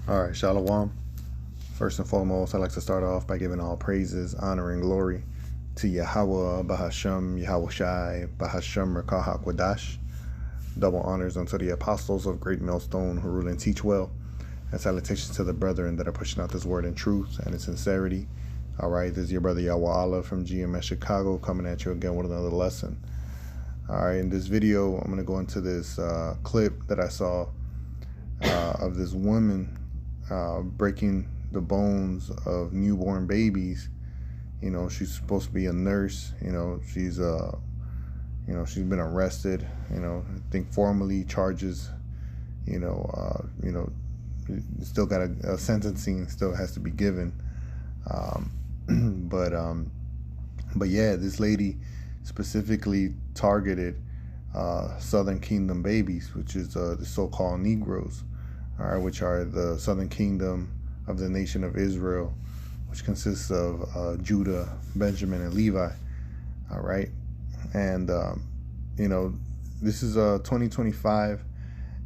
All right, Shalom. First and foremost, I'd like to start off by giving all praises, honor, and glory to Yahweh, Bahasham, Yahweh Shai, Bahasham, Rakah HaKwadash. Double honors unto the apostles of Great Millstone who rule and teach well. And salutations to the brethren that are pushing out this word in truth and in sincerity. All right, this is your brother Yahweh Allah from GMS Chicago coming at you again with another lesson. All right, in this video, I'm going to go into this clip that I saw of this woman breaking the bones of newborn babies. You know, she's supposed to be a nurse. She's been arrested. I think formally charges. Still got a sentencing still has to be given. But yeah, this lady specifically targeted Southern Kingdom babies, which is the so-called Negroes, all right, which are the Southern Kingdom of the nation of Israel, which consists of Judah, Benjamin, and Levi. All right, and this is 2025,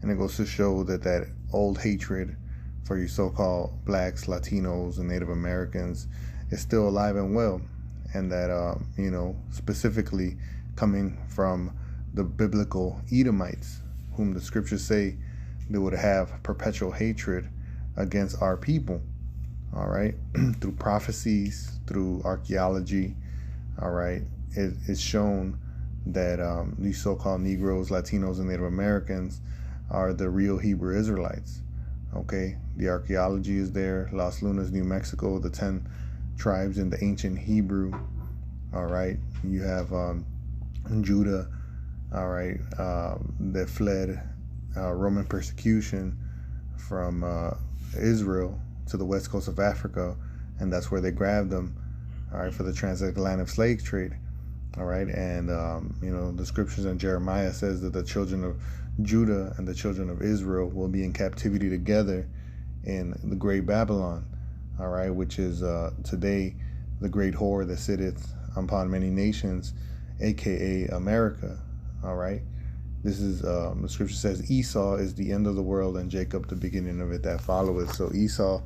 and it goes to show that old hatred for you so-called blacks, Latinos, and Native Americans is still alive and well, and that specifically coming from the biblical Edomites, whom the scriptures say they would have perpetual hatred against our people. All right, through prophecies, through archaeology. All right, it's shown that these so-called Negroes, Latinos, and Native Americans are the real Hebrew Israelites. Okay, the archaeology is there. Las Lunas, New Mexico, the 10 tribes in the ancient Hebrew. All right, you have Judah. All right, that fled Roman persecution from Israel to the west coast of Africa, and that's where they grabbed them. All right, for the transatlantic slave trade. All right, and the scriptures in Jeremiah says that the children of Judah and the children of Israel will be in captivity together in the great Babylon. All right, which is today the great whore that sitteth upon many nations, aka America. All right, this is the scripture says Esau is the end of the world and Jacob the beginning of it that followeth. So Esau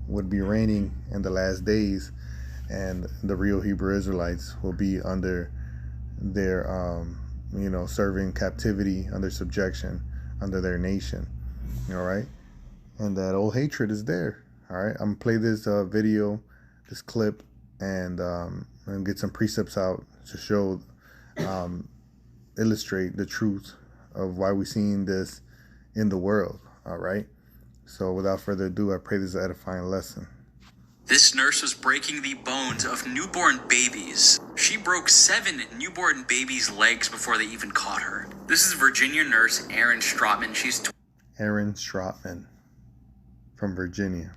would be reigning in the last days, and the real Hebrew Israelites will be under their serving captivity, under subjection, under their nation. All right, and that old hatred is there. All right, I'm gonna play this video, this clip, and get some precepts out to show, illustrate the truth of why we're seeing this in the world. All right, so without further ado, I pray this is an edifying lesson. This nurse was breaking the bones of newborn babies. She broke 7 newborn babies' legs before they even caught her. This is Virginia nurse Erin Strotman. She's Erin Strotman from Virginia.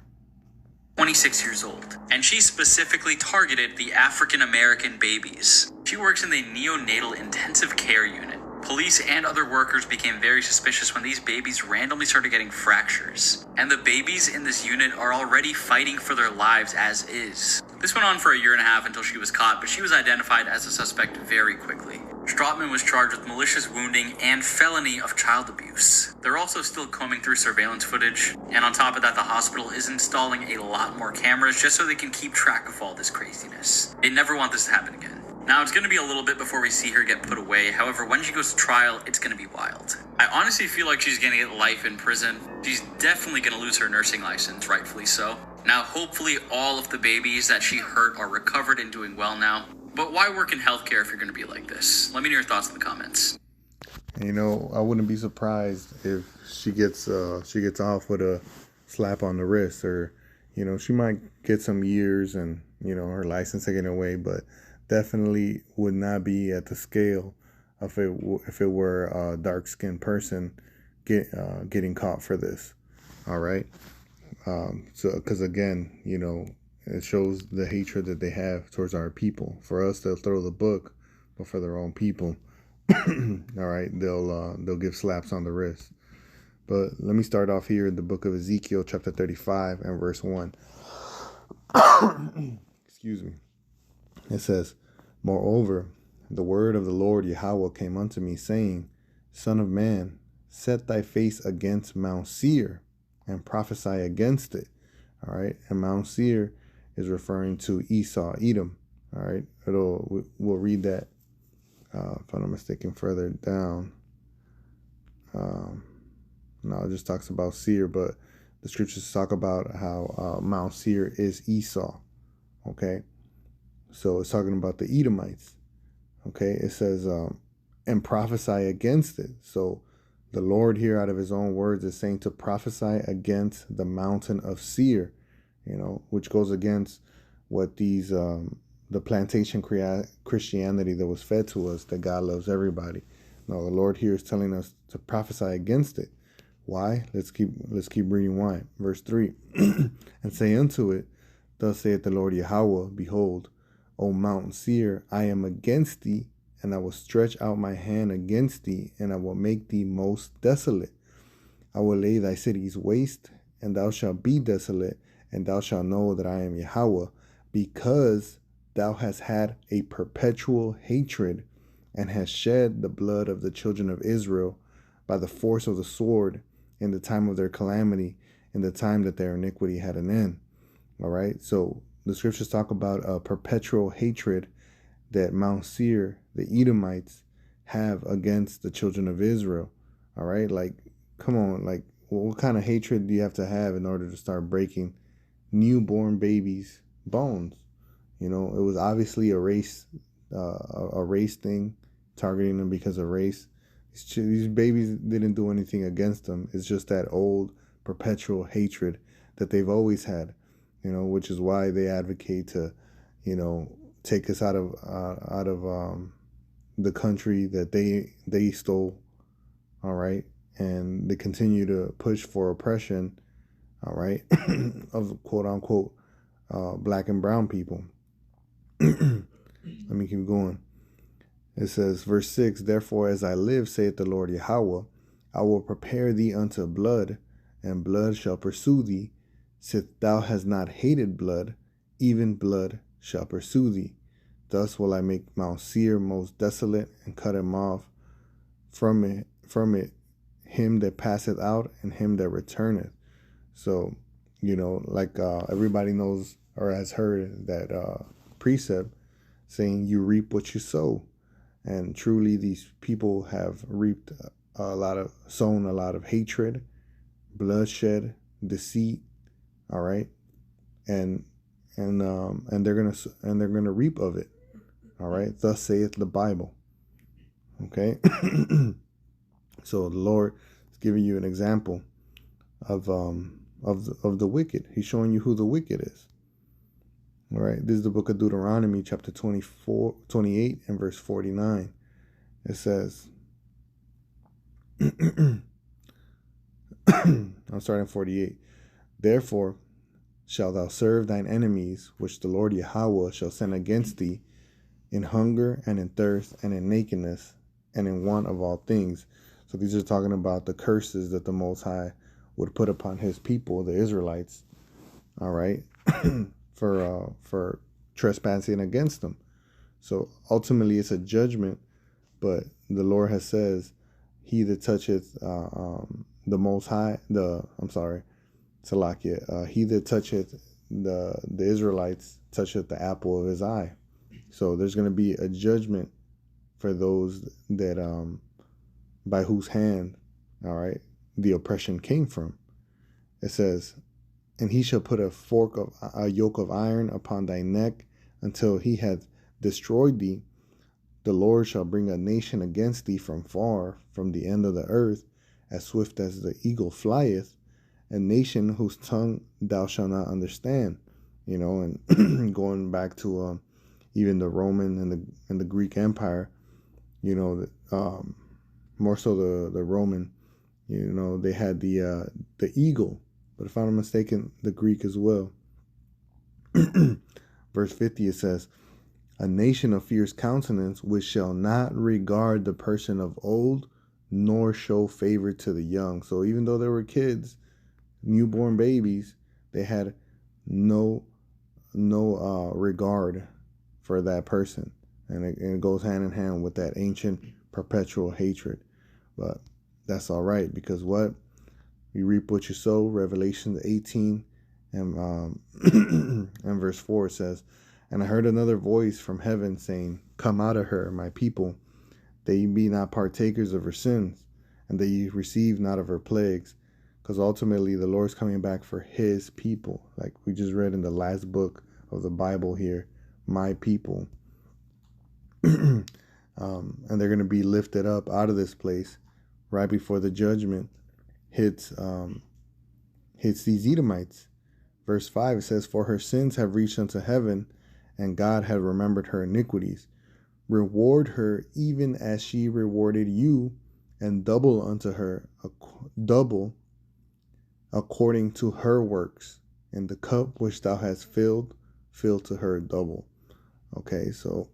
26 years old, and she specifically targeted the African American babies. She works in the neonatal intensive care unit. Police and other workers became very suspicious when these babies randomly started getting fractures. And the babies in this unit are already fighting for their lives as is. This went on for a year and a half until she was caught, but she was identified as a suspect very quickly. Strotman was charged with malicious wounding and felony of child abuse. They're also still combing through surveillance footage, and on top of that, the hospital is installing a lot more cameras just so they can keep track of all this craziness. They never want this to happen again. Now, it's going to be a little bit before we see her get put away. However, when she goes to trial, it's going to be wild. I honestly feel like she's going to get life in prison. She's definitely going to lose her nursing license, rightfully so. Now, hopefully all of the babies that she hurt are recovered and doing well now. But why work in healthcare if you're going to be like this? Let me know your thoughts in the comments. I wouldn't be surprised if she gets off with a slap on the wrist, or she might get some years and her license taken away, but definitely would not be at the scale of if it were a dark-skinned person getting caught for this. All right, so because again, it shows the hatred that they have towards our people. For us, they'll throw the book, but for their own people, all right, they'll give slaps on the wrist. But let me start off here in the book of Ezekiel, chapter 35 and verse 1. Excuse me. It says, "Moreover, the word of the Lord Yahweh came unto me, saying, Son of man, set thy face against Mount Seir, and prophesy against it. All right. And Mount Seir is referring to Esau, Edom. All right. We'll read that, if I'm not mistaken, further down. No, it just talks about Seir, but the scriptures talk about how Mount Seir is Esau. Okay. So it's talking about the Edomites. Okay. It says, and prophesy against it. So the Lord here, out of his own words, is saying to prophesy against the mountain of Seir, which goes against what these, the plantation Christianity that was fed to us, that God loves everybody. No, the Lord here is telling us to prophesy against it. Why? Let's keep reading why. Verse 3, and say unto it, thus saith the Lord Yahweh, behold, O Mount Seir, I am against thee, and I will stretch out my hand against thee, and I will make thee most desolate. I will lay thy cities waste, and thou shalt be desolate, and thou shalt know that I am Yahweh, because thou hast had a perpetual hatred, and hast shed the blood of the children of Israel by the force of the sword in the time of their calamity, in the time that their iniquity had an end. All right. So the scriptures talk about a perpetual hatred that Mount Seir, the Edomites, have against the children of Israel. All right. Like, come on. Like, what kind of hatred do you have to have in order to start breaking newborn babies' bones? It was obviously a race thing, targeting them because of race. These babies didn't do anything against them. It's just that old perpetual hatred that they've always had, which is why they advocate to, take us out of the country that they stole. All right. And they continue to push for oppression. All right. Of quote unquote, black and brown people. Let me keep going. It says, verse 6, therefore, as I live, saith the Lord Yahweh, I will prepare thee unto blood, and blood shall pursue thee. Since thou hast not hated blood, even blood shall pursue thee. Thus will I make Mount Seir most desolate, and cut him off from it him that passeth out, and him that returneth. So, like everybody knows or has heard that precept saying you reap what you sow. And truly, these people have reaped sown a lot of hatred, bloodshed, deceit. All right, and they're gonna reap of it. All right, thus saith the Bible. Okay, so the Lord is giving you an example of the wicked. He's showing you who the wicked is. All right, this is the book of Deuteronomy, chapter 28, and verse 49. It says, I'm starting 48. Therefore shalt thou serve thine enemies, which the Lord Yahweh shall send against thee, in hunger and in thirst and in nakedness and in want of all things. So these are talking about the curses that the Most High would put upon his people, the Israelites. All right. For trespassing against them. So ultimately it's a judgment, but the Lord has says, he that toucheth the Most High, Salakia, he that toucheth the Israelites toucheth the apple of his eye. So there's going to be a judgment for those that by whose hand, all right, the oppression came from. It says, and he shall put a yoke of iron upon thy neck until he hath destroyed thee. The Lord shall bring a nation against thee from far, from the end of the earth, as swift as the eagle flieth, a nation whose tongue thou shalt not understand. And going back to even the Roman and the Greek Empire, more so the Roman, they had the eagle. But if I'm not mistaken, the Greek as well. Verse 50, it says, a nation of fierce countenance, which shall not regard the person of old, nor show favor to the young. So even though there were kids, newborn babies, they had no regard for that person. And it goes hand in hand with that ancient perpetual hatred. But that's all right, because what? You reap what you sow. Revelation 18 and and verse 4 says, "And I heard another voice from heaven saying, Come out of her, my people, that ye be not partakers of her sins, and that ye receive not of her plagues." Because ultimately the Lord's coming back for his people. Like we just read in the last book of the Bible here, my people. And they're going to be lifted up out of this place right before the judgment hits these Edomites. Verse 5, it says, "For her sins have reached unto heaven, and God hath remembered her iniquities. Reward her even as she rewarded you, and double unto her, double according to her works. And the cup which thou hast filled, fill to her double." Okay, so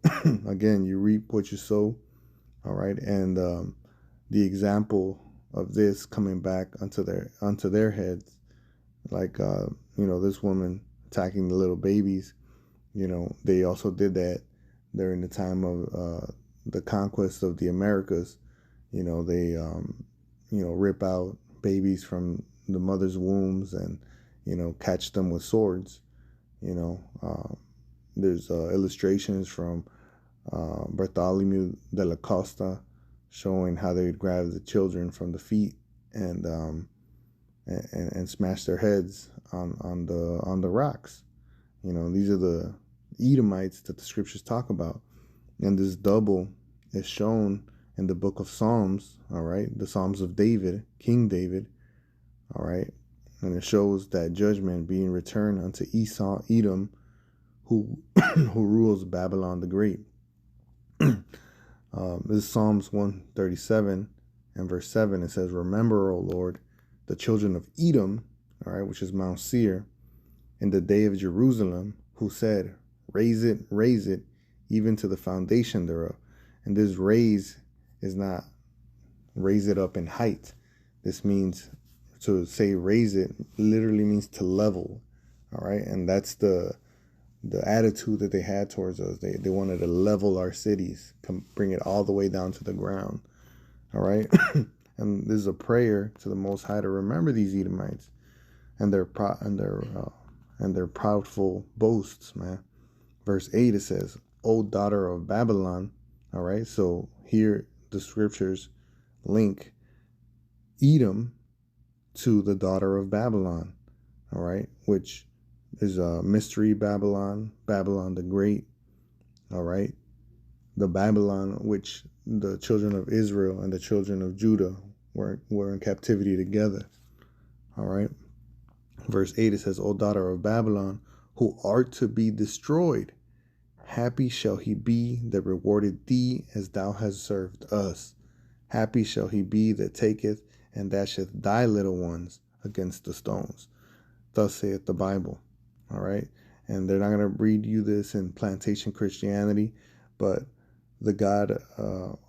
again, you reap what you sow. All right, and the example of this coming back unto their heads, like this woman attacking the little babies. They also did that during the time of the conquest of the Americas. They rip out babies from the mother's wombs and catch them with swords. There's illustrations from Bartholomew de la Costa showing how they would grab the children from the feet and smash their heads on the rocks. These are the Edomites that the scriptures talk about, and this double is shown in the book of Psalms. All right, the Psalms of David, King David. All right, and it shows that judgment being returned unto Edom, who rules Babylon the Great. This is Psalms 137 and verse 7. It says, "Remember, O Lord, the children of Edom," all right, which is Mount Seir, "in the day of Jerusalem, who said, raise it, even to the foundation thereof." And this raise is not raise it up in height. This means to say raise it literally means to level. All right, and that's the attitude that they had towards us. They wanted to level our cities, bring it all the way down to the ground. All right. And this is a prayer to the Most High to remember these Edomites and their proudful boasts, man. Verse 8, it says, "O daughter of Babylon." All right, so here the scriptures link Edom to the daughter of Babylon. All right, which is a mystery Babylon, Babylon the Great. All right, the Babylon which the children of Israel and the children of Judah were in captivity together. All right, verse 8, it says, "O daughter of Babylon, who art to be destroyed, happy shall he be that rewarded thee as thou hast served us. Happy shall he be that taketh and dasheth thy little ones against the stones. Thus saith the Bible." All right. And they're not going to read you this in plantation Christianity, but the God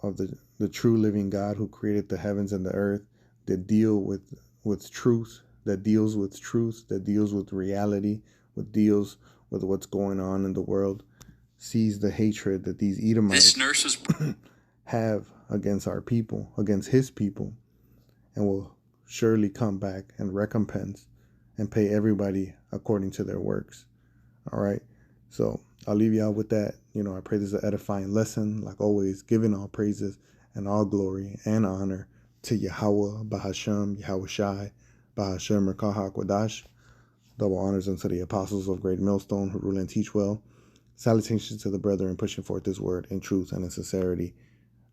of the true living God who created the heavens and the earth, that deals with truth, that deals with reality, deals with what's going on in the world, sees the hatred that these Edomites have against our people, against his people, and will surely come back and recompense and pay everybody according to their works. All right. So I'll leave you out with that. I pray this is an edifying lesson. Like always, giving all praises and all glory and honor to Yahweh, Bahashem, Yahweh Shai, Bahashem, Merkah HaKodash. Double honors unto the apostles of Great Millstone who rule and teach well. Salutations to the brethren pushing forth this word in truth and in sincerity.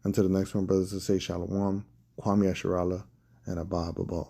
Until the next one, brothers, to say Shalom, Kwame Asherallah, and Abba Babal.